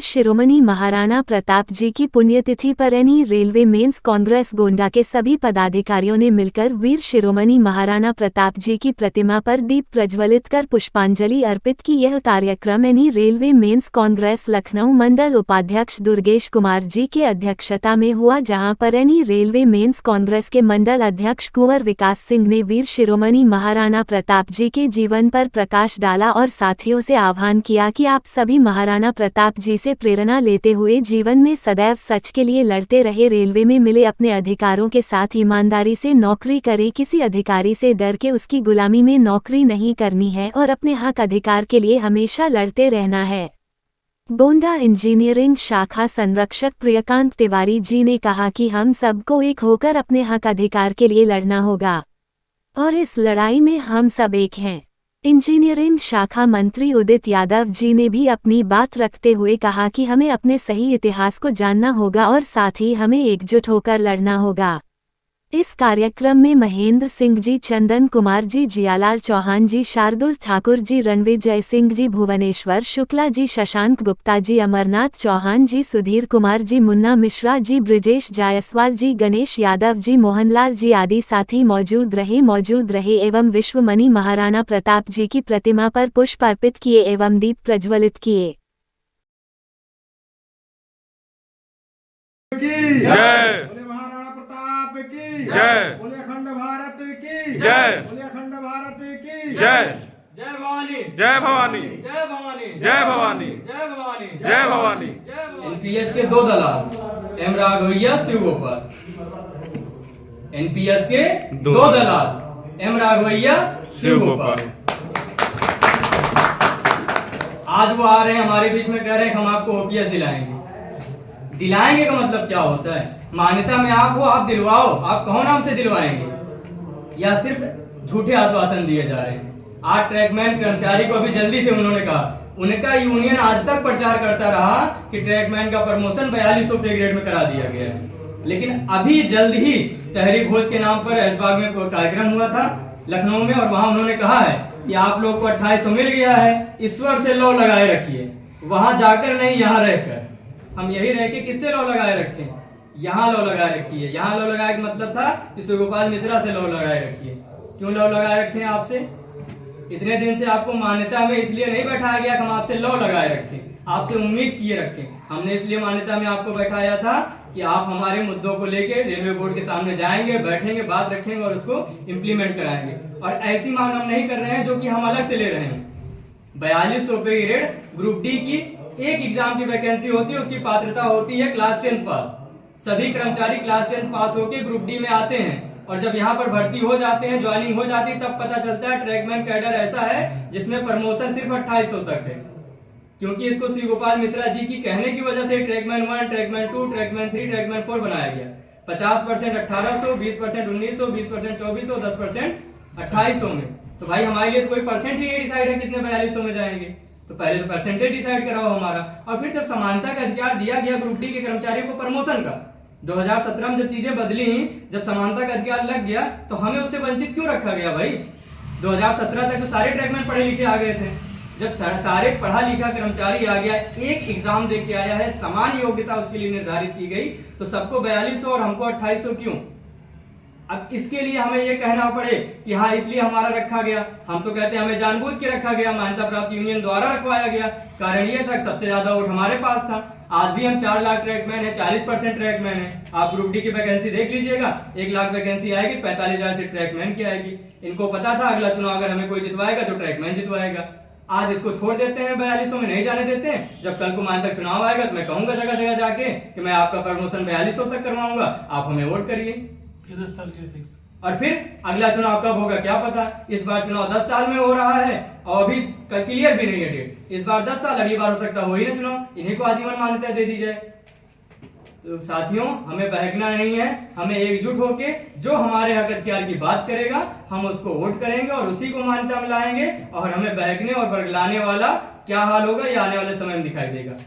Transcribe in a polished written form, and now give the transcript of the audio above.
शिरोमणि महाराणा प्रताप जी की पुण्यतिथि पर NE railway men's congress Gonda के सभी पदाधिकारियों ने मिलकर वीर शिरोमणि महाराणा प्रताप जी की प्रतिमा पर दीप प्रज्वलित कर पुष्पांजलि अर्पित की। यह कार्यक्रम NE railway men's congress Lucknow मंडल उपाध्यक्ष दुर्गेश कुमार जी के अध्यक्षता में हुआ, जहां पर एनी रेलवे मेंस कांग्रेस के मंडल अध्यक्ष कुंवर विकास सिंह ने वीर शिरोमणि महाराणा प्रताप जी के जीवन पर प्रकाश डाला और साथियों से आह्वान किया कि आप सभी महाराणा प्रताप जी से प्रेरणा लेते हुए जीवन में सदैव सच के लिए लड़ते रहे, रेलवे में मिले अपने अधिकारों के साथ ईमानदारी से नौकरी करें, किसी अधिकारी से डर के उसकी गुलामी में नौकरी नहीं करनी है और अपने हक अधिकार के लिए हमेशा लड़ते रहना है। गोंडा इंजीनियरिंग शाखा संरक्षक प्रियकांत तिवारी जी ने कहा कि हम सबको एक होकर अपने हक अधिकार के लिए लड़ना होगा और इस लड़ाई में हम सब एक हैं। इंजीनियरिंग शाखा मंत्री उदित यादव जी ने भी अपनी बात रखते हुए कहा कि हमें अपने सही इतिहास को जानना होगा और साथ ही हमें एकजुट होकर लड़ना होगा। इस कार्यक्रम में महेंद्र सिंह जी, चंदन कुमार जी, जियालाल चौहान जी, शार्दुल ठाकुर जी, रणविजय सिंह जी, भुवनेश्वर शुक्ला जी, शशांक गुप्ता जी, अमरनाथ चौहान जी, सुधीर कुमार जी, मुन्ना मिश्रा जी, ब्रिजेश जायसवाल जी, गणेश यादव जी, मोहनलाल जी आदि साथी मौजूद रहे एवं विश्वमणि महाराणा प्रताप जी की प्रतिमा पर पुष्प अर्पित किए एवं दीप प्रज्वलित किए। जय, बोले अखंड भारत की जय, बोले अखंड भारत की जय। जय भवानी, जय भवानी, जय भवानी, जय भवानी, जय भवानी, जय भवानी। एनपीएस के दो दलाल एम राघवैया शिव गोपाल, एनपीएस के दो दलाल एम राघवैया शिव गोपाल। आज वो आ रहे हैं हमारे बीच में, कह रहे हैं हम आपको ओपीएस दिलाएंगे। दिलाएंगे का मतलब क्या होता है? मान्यता में आप हो, आप दिलवाओ। आप कहो नाम से दिलवाएंगे या सिर्फ झूठे आश्वासन दिए जा रहे हैं? आज ट्रैकमैन कर्मचारी को अभी जल्दी से उन्होंने कहा, उनका यूनियन आज तक प्रचार करता रहा कि ट्रैकमैन का प्रमोशन 4200 पे ग्रेड में करा दिया गया है, लेकिन अभी जल्द ही तहरीर भोज के नाम पर ऐशबाग में कोई कार्यक्रम हुआ था लखनऊ में, और वहां उन्होंने कहा है कि आप लोग को 2800 मिल गया है, ईश्वर से लौ लगाए रखिए। वहां जाकर नहीं, यहाँ रहकर। हम यही रह के किससे लौ लगाए रखें? यहाँ लौ लगाए रखिए। यहाँ लौ लगाए का मतलब था कि शिवगोपाल मिश्रा से लौ लगाए रखिए। क्यों लौ लगाए रखे हैं आपसे? इतने दिन से आपको मान्यता में इसलिए नहीं बैठाया गया कि हम आपसे लौ लगाए रखें, आपसे उम्मीद किए रखें। हमने इसलिए मान्यता में आपको बैठाया था कि आप हमारे मुद्दों को लेकर रेलवे बोर्ड के सामने जाएंगे, बैठेंगे, बात रखेंगे और उसको इम्प्लीमेंट कराएंगे। और ऐसी मांग हम नहीं कर रहे हैं जो कि हम अलग से ले रहे हैं। 4200 पे ग्रेड ग्रुप डी की एक एग्जाम की वैकेंसी होती है, उसकी पात्रता होती है क्लास 10 पास। सभी कर्मचारी क्लास 10 पास होकर ग्रुप डी में आते हैं और जब यहाँ पर भर्ती हो जाते हैं, ज्वाइनिंग हो जाती है, तब पता चलता है ट्रैकमैन कैडर ऐसा है जिसमें प्रमोशन सिर्फ 2800 तक है। क्योंकि इसको श्री गोपाल मिश्रा जी की कहने की वजह से ट्रैकमैन 1, ट्रैकमैन 2, ट्रैकमैन 3, ट्रैकमैन 4 बनाया गया। 50% 1800, 20% 1900, 20% 2400, 10% 2800 में। तो भाई हमारे लिए तो कोई परसेंट ही नहीं डिसाइड है कितने 4200 में जाएंगे। तो पहले तो परसेंटेज डिसाइड कराओ हमारा। और फिर जब समानता का अधिकार दिया गया ग्रुप डी के कर्मचारियों को प्रमोशन का, 2017 में जब चीजें बदली, जब समानता का अधिकार लग गया, तो हमें उससे वंचित क्यों रखा गया भाई? 2017 तक तो सारे ट्रैकमैन पढ़े लिखे आ गए थे। जब सारे पढ़ा लिखा कर्मचारी आ गया, एक एग्जाम दे के आया है, समान योग्यता उसके लिए निर्धारित की गई, तो सबको 4200 और हमको 2800 क्यों? अब इसके लिए हमें ये कहना पड़े कि हाँ इसलिए हमारा रखा गया। हम तो कहते हैं हमें जानबूझ के रखा गया, मान्यता प्राप्त यूनियन द्वारा रखवाया गया। कारण ये था सबसे ज्यादा वोट हमारे पास था। आज भी हम 4 लाख ट्रैकमैन है, 40% ट्रैकमैन है। आप ग्रुप डी की वैकेंसी देख लीजिएगा, 1 लाख वैकेंसी आएगी, 45,000 सीट ट्रैकमैन की आएगी। इनको पता था अगला चुनाव अगर हमें कोई जितवाएगा तो ट्रैकमैन जितवाएगा। आज इसको छोड़ देते हैं, 4200 में नहीं जाने देते हैं। जब कल को मान्यता चुनाव आएगा तो मैं कहूंगा जगह जगह जाके कि मैं आपका प्रमोशन 4200 तक करवाऊंगा, आप हमें वोट करिए। 10 साल के लिए फिक्स। और फिर अगला चुनाव कब होगा क्या पता? इस बार चुनाव 10 साल में हो रहा है और अभी क्लियर भी नहीं है डेट। इस बार 10 साल, अगली बार हो सकता हो ही ना चुनाव, इन्हीं को आजीवन मान्यता दे दी जाए। तो साथियों हमें बहकना नहीं है, हमें एकजुट होके जो हमारे हक अख्तियार की बात करेगा हम उसको वोट करेंगे और उसी को मान्यता में लाएंगे। और हमें बहकने और बरगलाने वाला क्या हाल होगा ये आने वाले समय में दिखाई देगा।